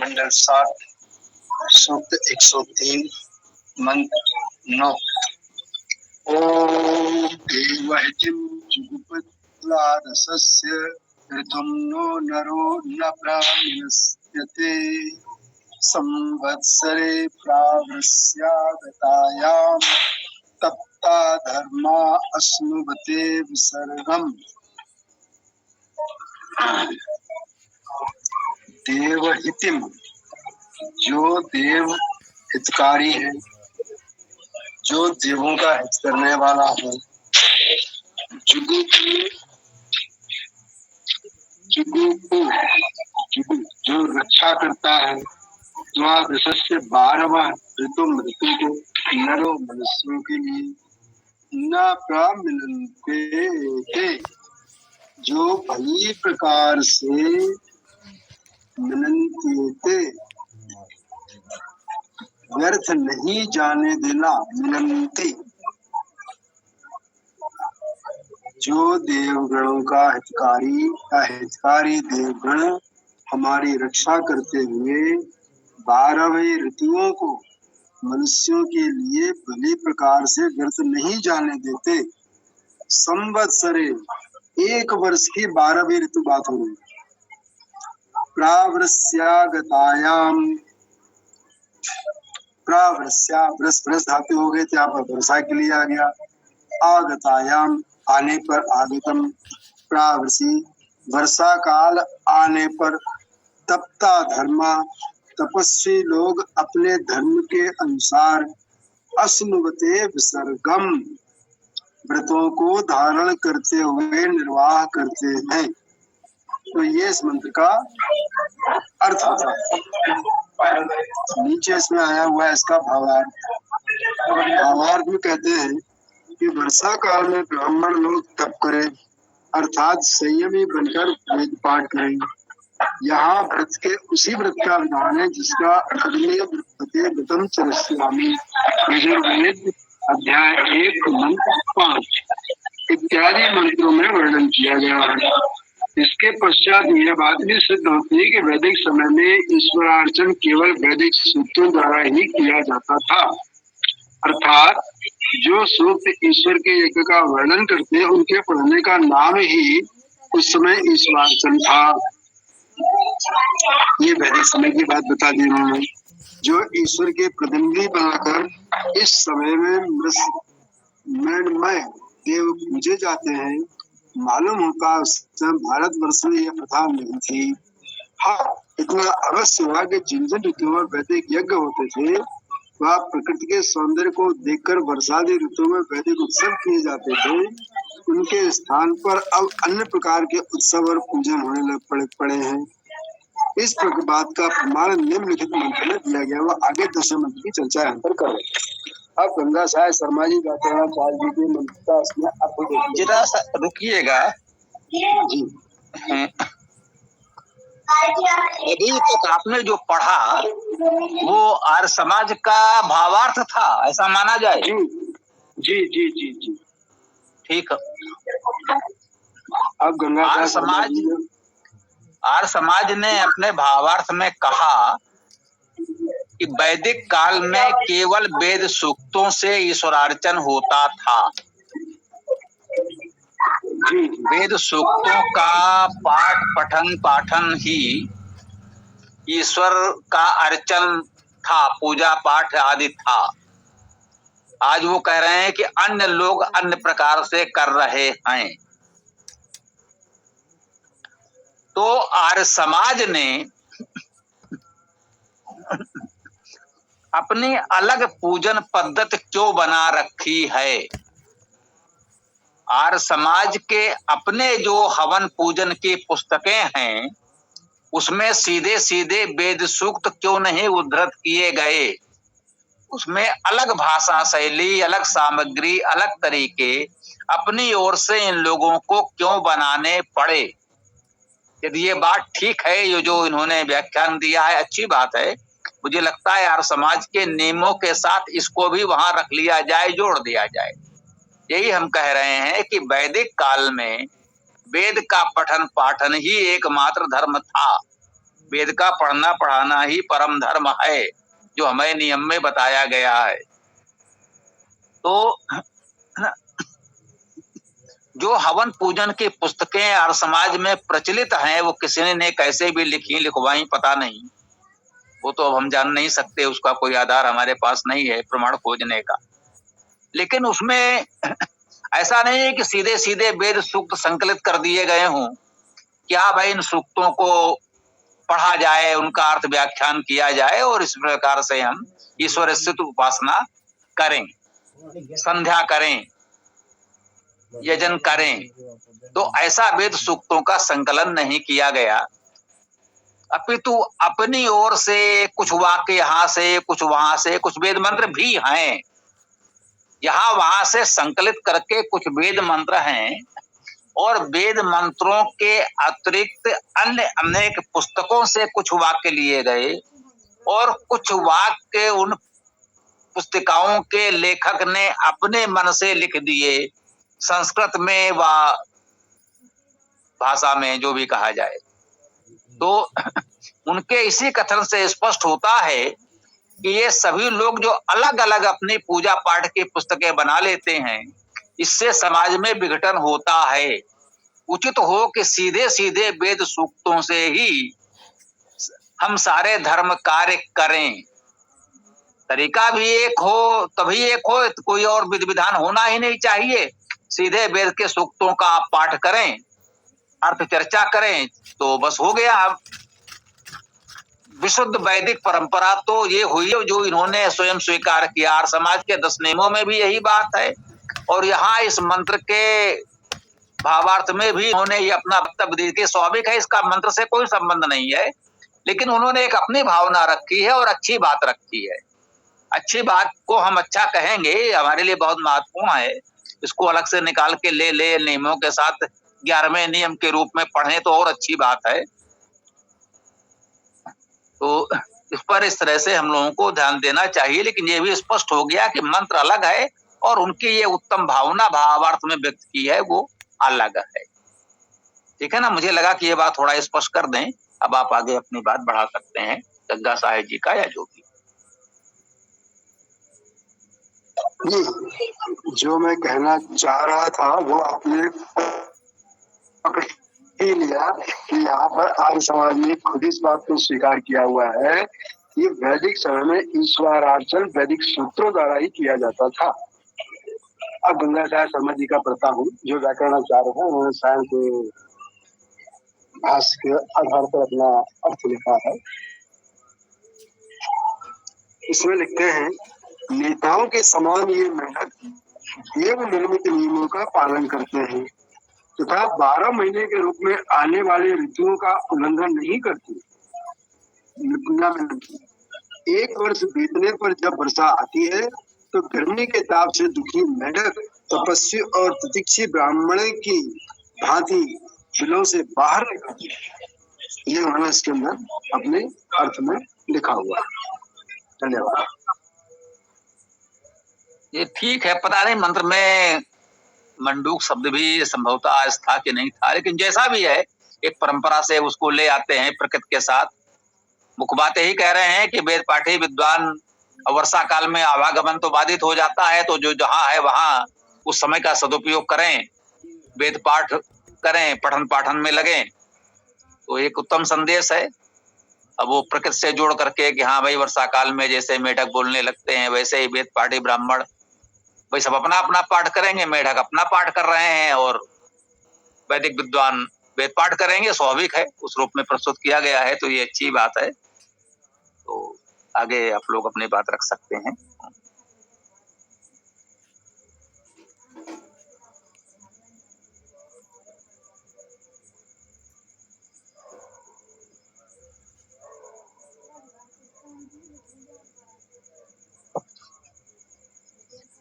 मंडल 7 सूक्त 103 मंत्र 9। ओम देवहितिं जुगुपत्लादसस्य ऋतुं नो नरो न प्रामिनस्यते संवत्सरे प्रावस्यागतायां तप्ता धर्मा अश्नुवते विसर्गम्। देवहितिम, जो देव हितकारी है, जो देवों का हित करने वाला है। जुगु जो रक्षा करता है। द्वादशस्य 12वां ऋतु मृत्यु को नरो मनुष्यों के लिए न प्रामिनन्ते, जो भली प्रकार से मिनन्ते व्यर्थ नहीं जाने देना। मिनन्ते, जो देवगणों का हितकारी देवगण हमारी रक्षा करते हुए 12वें ऋतुओं को मनुष्यों के लिए भली प्रकार से व्यर्थ नहीं जाने देते। संवत्सरे, एक वर्ष की 12वीं ऋतु बात हो रही। प्रावस्यागतायाम, प्रावस्या ब्रस धातु हो गए थे, यहाँ पर वर्षा के लिए आ गया। आगतायाम, आने पर। आगतम प्रावसी, वर्षा काल आने पर। तप्ता धर्मा, तपस्वी लोग अपने धर्म के अनुसार। अश्नुवते विसर्गम, व्रतों को धारण करते हुए निर्वाह करते हैं। तो ये इस मंत्र का अर्थ होता है। नीचे इसमें आया हुआ है इसका भावार्थ। भावार्थ में कहते हैं कि वर्षा काल में ब्राह्मण लोग तप करें, अर्थात संयमी बनकर वेद पाठ करें। यहाँ व्रत के उसी व्रत का विधान है जिसका अग्नेय व्रतम चरस्यामि, यजुर्वेद अध्याय 1 मंत्र 5 इत्यादि मंत्रों में वर्णन किया गया है। इसके पश्चात यह बात भी सिद्ध होती है कि वैदिक समय में ईश्वरार्चन केवल वैदिक सूक्तों द्वारा ही किया जाता था। अर्थात जो सूक्त ईश्वर के यज्ञ का वर्णन करते हैं उनके पढ़ने का नाम ही उस समय ईश्वरार्चन था। ये वैदिक समय की बात बता दी उन्होंने। जो ईश्वर के प्रतिनिधि बनाकर इस समय में मृण्मय देव पूजे जाते हैं, मालूम होता उस समय भारतवर्ष में यह प्रथा नहीं थी। हाँ, इतना अवश्य हुआ कि जिन जिन ऋतुओं में वैदिक यज्ञ होते थे वह प्रकृति के सौंदर्य को देखकर वर्षादी ऋतु में वैदिक उत्सव किए जाते थे। उनके स्थान पर अब अन्य प्रकार के उत्सव और पूजन होने लग पड़े हैं। इस बात का प्रमाण निम्नलिखित मंत्र में दिया गया। वह आगे दशम मंत्र की चर्चा यहाँ पर कर रहे हैं। अब गंगा साय शर्मा जी कहते हैं चार जी के मंत्र का इसमें अर्थ जरा रुकिएगा जी। अभी तक आपने जो पढ़ा वो आर्य समाज का भावार्थ था, ऐसा माना जाए? जी जी जी जी जी ठीक। अब गंगा आर्य समाज ने अपने भावार्थ में कहा कि वैदिक काल में केवल वेद सूक्तों से ईश्वरार्चन होता था। वेद सूक्तों का पाठन ही ईश्वर का अर्चन था, पूजा पाठ आदि था। आज वो कह रहे हैं कि अन्य लोग अन्य प्रकार से कर रहे हैं। तो आर्य समाज ने अपनी अलग पूजन पद्धति क्यों बना रखी है? आर्य समाज के अपने जो हवन पूजन की पुस्तकें हैं उसमें सीधे सीधे वेद सूक्त क्यों नहीं उद्धृत किए गए? उसमें अलग भाषा शैली, अलग सामग्री, अलग तरीके अपनी ओर से इन लोगों को क्यों बनाने पड़े? यदि ये बात ठीक है, ये जो इन्होंने व्याख्यान दिया है अच्छी बात है। मुझे लगता है यार समाज के नियमों के साथ इसको भी वहां रख लिया जाए, जोड़ दिया जाए। यही हम कह रहे हैं कि वैदिक काल में वेद का पठन पाठन ही एकमात्र धर्म था। वेद का पढ़ना पढ़ाना ही परम धर्म है, जो हमें नियम में बताया गया है। तो जो हवन पूजन की पुस्तकें और समाज में प्रचलित हैं, वो किसी ने कैसे भी लिखी लिखवाई पता नहीं, वो तो अब हम जान नहीं सकते, उसका कोई आधार हमारे पास नहीं है प्रमाण खोजने का। लेकिन उसमें ऐसा नहीं है कि सीधे सीधे वेद सूक्त संकलित कर दिए गए हों कि हाँ भाई इन सूक्तों को पढ़ा जाए, उनका अर्थ व्याख्यान किया जाए और इस प्रकार से हम ईश्वर स्थित उपासना करें, संध्या करें, यजन करें। तो ऐसा वेद सूक्तों का संकलन नहीं किया गया, अपितु अपनी ओर से कुछ वाक्य यहाँ से, कुछ वहां से, कुछ वेद मंत्र भी हैं, यहाँ वहां से संकलित करके कुछ वेद मंत्र हैं, और वेद मंत्रों के अतिरिक्त अन्य अनेक पुस्तकों से कुछ वाक्य लिए गए, और कुछ वाक्य उन पुस्तिकाओं के लेखक ने अपने मन से लिख दिए, संस्कृत में व भाषा में जो भी कहा जाए। तो उनके इसी कथन से स्पष्ट होता है कि ये सभी लोग जो अलग अलग अपनी पूजा पाठ की पुस्तकें बना लेते हैं, इससे समाज में विघटन होता है। उचित हो कि सीधे सीधे वेद सूक्तों से ही हम सारे धर्म कार्य करें। तरीका भी एक हो, तभी एक हो, कोई और विधि विधान होना ही नहीं चाहिए। सीधे वेद के सूक्तों का आप पाठ करें, अर्थ चर्चा करें, तो बस हो गया। विशुद्ध वैदिक परंपरा तो ये हुई जो इन्होंने स्वयं स्वीकार किया, और समाज के 10 नियमों में भी यही बात है, और यहाँ इस मंत्र के भावार्थ में भी उन्होंने ये अपना वक्तव्य दिया कि स्वाभाविक है, इसका मंत्र से कोई संबंध नहीं है, लेकिन उन्होंने एक अपनी भावना रखी है और अच्छी बात रखी है। अच्छी बात को हम अच्छा कहेंगे, हमारे लिए बहुत महत्वपूर्ण है, इसको अलग से निकाल के ले नियमों के साथ 11वें नियम के रूप में पढ़ें तो और अच्छी बात है। तो इस पर इस तरह से हम लोगों को ध्यान देना चाहिए, लेकिन ये भी स्पष्ट हो गया कि मंत्र अलग है और उनकी ये उत्तम भावना भावार्थ में व्यक्त की है वो अलग है। ठीक है ना, मुझे लगा कि ये बात थोड़ा स्पष्ट कर दें। अब आप आगे अपनी बात बढ़ा सकते हैं, गंगा साहेब जी का या जो भी। जो मैं कहना चाह रहा था वो आपने पकड़ ही लिया कि यहाँ पर आर्य समाज ने खुद इस बात को स्वीकार किया हुआ है कि वैदिक समय में ईश्वरार्चन वैदिक सूत्रों द्वारा ही किया जाता था। अब गंगा साहेब शर्मा जी का पढ़ता हूँ, जो व्याकरणाचार्य है, उन्होंने सायं के भाष्य के आधार पर अपना अर्थ लिखा है। इसमें लिखते हैं, नेताओं के समान ये मेंढक देव निर्मित नियमों का पालन करते हैं तथा 12 महीने के रूप में आने वाले ऋतुओं का उल्लंघन नहीं करते। एक वर्ष बीतने पर जब वर्षा आती है तो गर्मी के ताप से दुखी मेंढक तपस्वी और तितिक्षी ब्राह्मण की भांति बिलों से बाहर निकलते हैं। ये उन्होंने इसके अंदर अपने अर्थ में लिखा हुआ है। धन्यवाद। ये ठीक है, पता नहीं मंत्र में मंडूक शब्द भी संभवतः आज था कि नहीं था, लेकिन जैसा भी है एक परंपरा से उसको ले आते हैं प्रकृति के साथ। मुख्य बात यही कह रहे हैं कि वेद पाठी विद्वान वर्षा काल में आवागमन तो बाधित हो जाता है, तो जो जहां है वहां उस समय का सदुपयोग करें, वेद पाठ करें, पठन पाठन में लगें, तो एक उत्तम संदेश है। अब वो प्रकृति से जोड़ करके कि हाँ भाई वर्षा काल में जैसे मेढक बोलने लगते हैं, वैसे ही वेद पाठी ब्राह्मण भाई सब अपना अपना पाठ करेंगे, मेढक अपना पाठ कर रहे हैं और वैदिक विद्वान वेद पाठ करेंगे, स्वाभाविक है, उस रूप में प्रस्तुत किया गया है, तो ये अच्छी बात है। तो आगे आप लोग अपनी बात रख सकते हैं।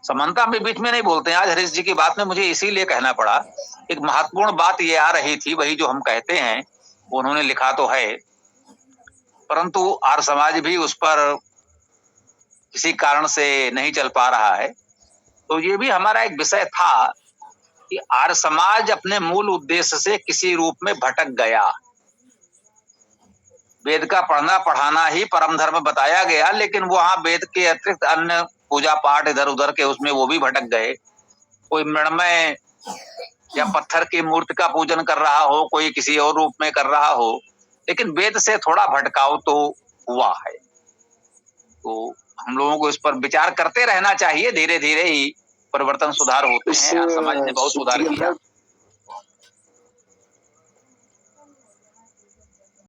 समानता में बीच में नहीं बोलते हैं। आज हरीश जी की बात में मुझे इसीलिए कहना पड़ा, एक महत्वपूर्ण बात ये आ रही थी, वही जो हम कहते हैं उन्होंने लिखा तो है, परंतु आर्य समाज भी उस पर किसी कारण से नहीं चल पा रहा है। तो ये भी हमारा एक विषय था कि आर्य समाज अपने मूल उद्देश्य से किसी रूप में भटक गया। वेद का पढ़ना पढ़ाना ही परम धर्म बताया गया, लेकिन वहां वेद के अतिरिक्त अन्य पूजा पाठ इधर उधर के उसमें वो भी भटक गए। कोई मृण्मय या पत्थर की मूर्ति का पूजन कर रहा हो, कोई किसी और रूप में कर रहा हो, लेकिन वेद से थोड़ा भटकाव तो हुआ है। तो हम लोगों को इस पर विचार करते रहना चाहिए, धीरे धीरे ही परिवर्तन सुधार होते हैं और समाज ने बहुत सुधार किया।